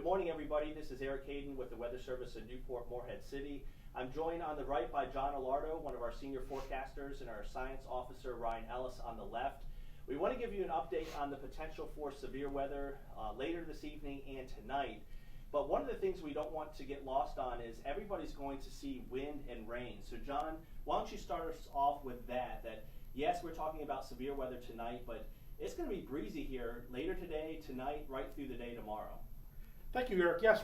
Good morning, everybody. This is Eric Hayden with the Weather Service in Newport, Morehead City. I'm joined on the right by John Alardo, one of our senior forecasters, and our science officer, Ryan Ellis, on the left. We want to give you an update on the potential for severe weather later this evening and tonight. But one of the things we don't want to get lost on is everybody's going to see wind and rain. So John, why don't you start us off with that yes, we're talking about severe weather tonight, but it's going to be breezy here later today, tonight, right through the day tomorrow. Thank you, Eric. Yes,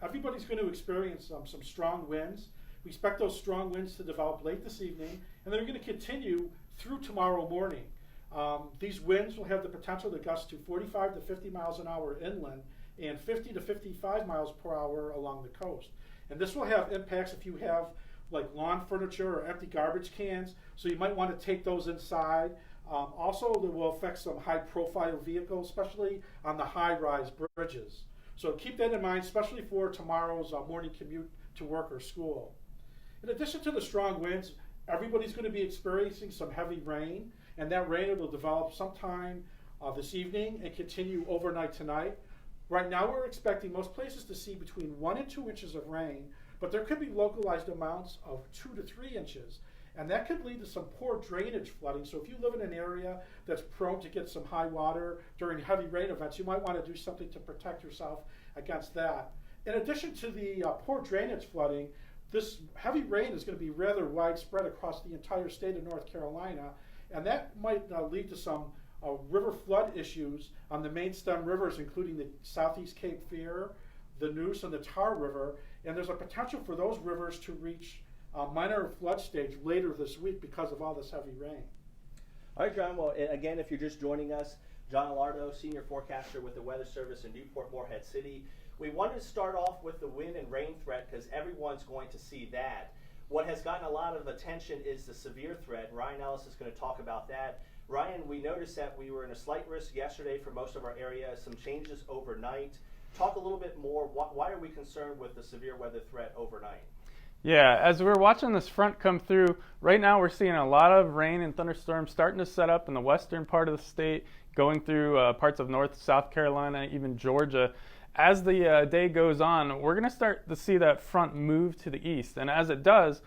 everybody's going to experience some strong winds. We expect those strong winds to develop late this evening, and they're going to continue through tomorrow morning. These winds will have the potential to gust to 45 to 50 miles an hour inland and 50 to 55 miles per hour along the coast. And this will have impacts if you have like lawn furniture or empty garbage cans, so you might want to take those inside. Also, it will affect some high-profile vehicles, especially on the high-rise bridges. So keep that in mind, especially for tomorrow's morning commute to work or school. In addition to the strong winds, everybody's going to be experiencing some heavy rain, and that rain will develop sometime this evening and continue overnight tonight. Right now we're expecting most places to see between 1 and 2 inches of rain, but there could be localized amounts of 2 to 3 inches. And that could lead to some poor drainage flooding. So if you live in an area that's prone to get some high water during heavy rain events, you might want to do something to protect yourself against that. In addition to the poor drainage flooding, this heavy rain is going to be rather widespread across the entire state of North Carolina, and that might lead to some river flood issues on the main stem rivers, including the Southeast Cape Fear, the Neuse, and the Tar River. And there's a potential for those rivers to reach minor flood stage later this week because of all this heavy rain. All right, John. Well, again, if you're just joining us, John Alardo, senior forecaster with the Weather Service in Newport, Morehead City. We wanted to start off with the wind and rain threat because everyone's going to see that. What has gotten a lot of attention is the severe threat. Ryan Ellis is going to talk about that. Ryan, we noticed that we were in a slight risk yesterday for most of our area, some changes overnight. Talk a little bit more. Why are we concerned with the severe weather threat overnight? Yeah, as we're watching this front come through, right now we're seeing a lot of rain and thunderstorms starting to set up in the western part of the state, going through parts of North, South Carolina, even Georgia. As the day goes on, we're going to start to see that front move to the east. And as it does,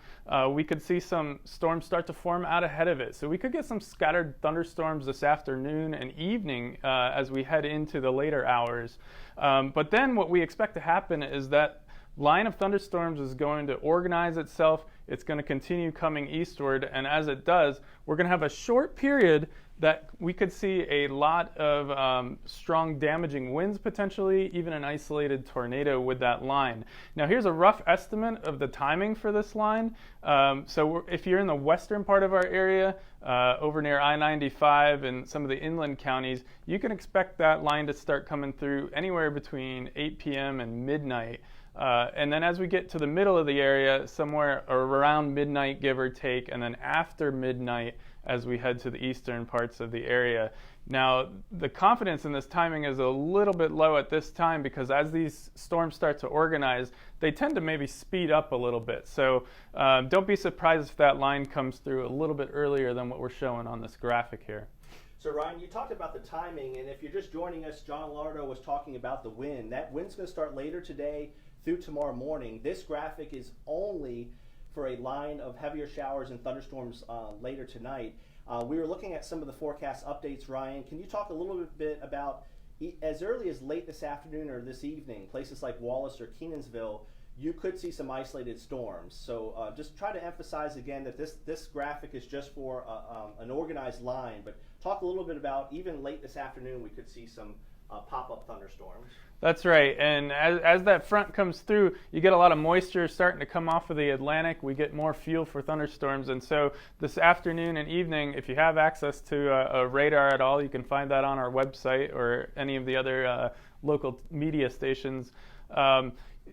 we could see some storms start to form out ahead of it. So we could get some scattered thunderstorms this afternoon and evening as we head into the later hours. But then what we expect to happen is that line of thunderstorms is going to organize itself. It's going to continue coming eastward, and as it does, we're going to have a short period that we could see a lot of strong damaging winds potentially, even an isolated tornado with that line. Now here's a rough estimate of the timing for this line. So if you're in the western part of our area, over near I-95 and some of the inland counties, you can expect that line to start coming through anywhere between 8 p.m. and midnight. And then as we get to the middle of the area, somewhere around midnight, give or take, and then after midnight as we head to the eastern parts of the area. Now, the confidence in this timing is a little bit low at this time because as these storms start to organize, they tend to maybe speed up a little bit. So don't be surprised if that line comes through a little bit earlier than what we're showing on this graphic here. So Ryan, you talked about the timing, and if you're just joining us, John Alardo was talking about the wind. That wind's going to start later today through tomorrow morning. This graphic is only for a line of heavier showers and thunderstorms later tonight. We were looking at some of the forecast updates. Ryan, can you talk a little bit about as early as late this afternoon or this evening, places like Wallace or Kenansville, you could see some isolated storms. So just try to emphasize again that this graphic is just for an organized line, but talk a little bit about even late this afternoon we could see some pop-up thunderstorms. That's right, and as that front comes through, you get a lot of moisture starting to come off of the Atlantic. We get more fuel for thunderstorms, and so this afternoon and evening, if you have access to a radar at all, you can find that on our website or any of the other local media stations.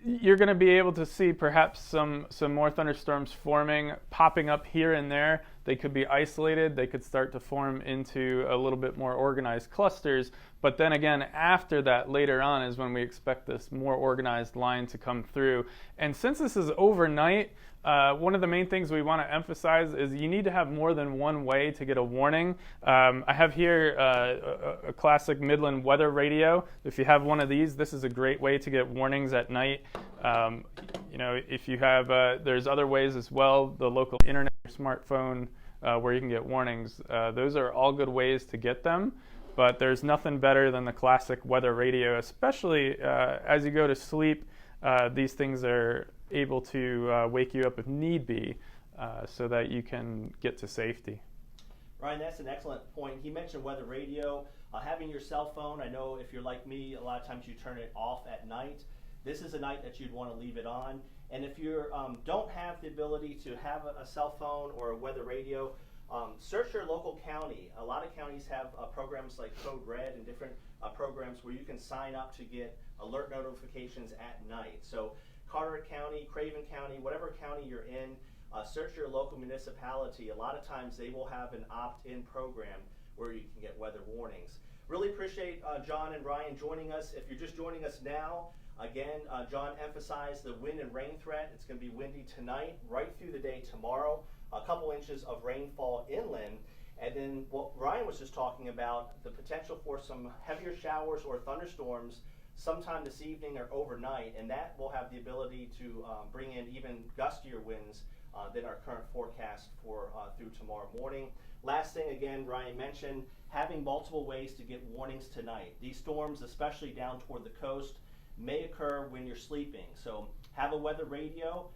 You're going to be able to see perhaps some more thunderstorms forming, popping up here and there. They could be isolated. They could start to form into a little bit more organized clusters. But then again, after that, later on, is when we expect this more organized line to come through. And since this is overnight, one of the main things we want to emphasize is you need to have more than one way to get a warning. I have here a classic Midland weather radio. If you have one of these, this is a great way to get warnings at night. If you have, there's other ways as well, the local internet or smartphone where you can get warnings. Those are all good ways to get them, but there's nothing better than the classic weather radio, especially as you go to sleep. These things are able to wake you up if need be, so that you can get to safety. Ryan, that's an excellent point. He mentioned weather radio. Having your cell phone, I know if you're like me, a lot of times you turn it off at night. This is a night that you'd want to leave it on. And if you don't have the ability to have a cell phone or a weather radio, search your local county. A lot of counties have programs like Code Red and different programs where you can sign up to get alert notifications at night. So Carteret County, Craven County, whatever county you're in, search your local municipality. A lot of times they will have an opt-in program where you can get weather warnings. Really appreciate John and Ryan joining us. If you're just joining us now, again, John emphasized the wind and rain threat. It's going to be windy tonight, right through the day tomorrow. A couple inches of rainfall inland. And then what Ryan was just talking about, the potential for some heavier showers or thunderstorms sometime this evening or overnight, and that will have the ability to bring in even gustier winds than our current forecast for through tomorrow morning. Last thing, again, Ryan mentioned having multiple ways to get warnings tonight. These storms, especially down toward the coast, may occur when you're sleeping. So have a weather radio.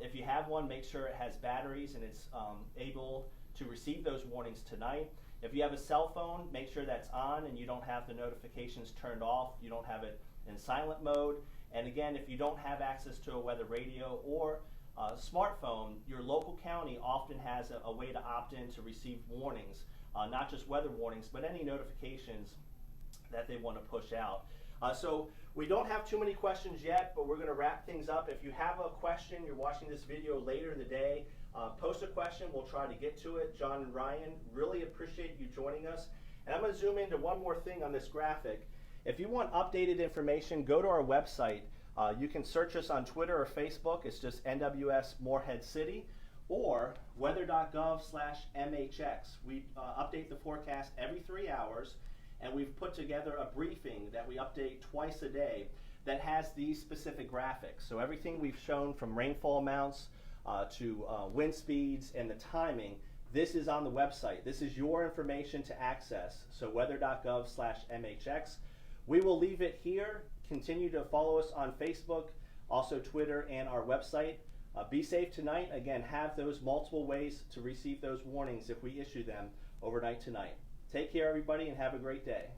If you have one, make sure it has batteries and it's able to receive those warnings tonight. If you have a cell phone, make sure that's on and you don't have the notifications turned off. You don't have it in silent mode. And again, if you don't have access to a weather radio or a smartphone, your local county often has a way to opt in to receive warnings, not just weather warnings, but any notifications that they want to push out. So we don't have too many questions yet, but we're going to wrap things up. If you have a question, you're watching this video later in the day, post a question. We'll try to get to it. John and Ryan, really appreciate you joining us. And I'm going to zoom into one more thing on this graphic. If you want updated information, go to our website. You can search us on Twitter or Facebook. It's just NWS Morehead City, or weather.gov/MHX. We update the forecast every 3 hours, and we've put together a briefing that we update twice a day that has these specific graphics. So everything we've shown from rainfall amounts to wind speeds and the timing, this is on the website. This is your information to access. So weather.gov/MHX. We will leave it here. Continue to follow us on Facebook, also Twitter, and our website. Be safe tonight. Again, have those multiple ways to receive those warnings if we issue them overnight tonight. Take care, everybody, and have a great day.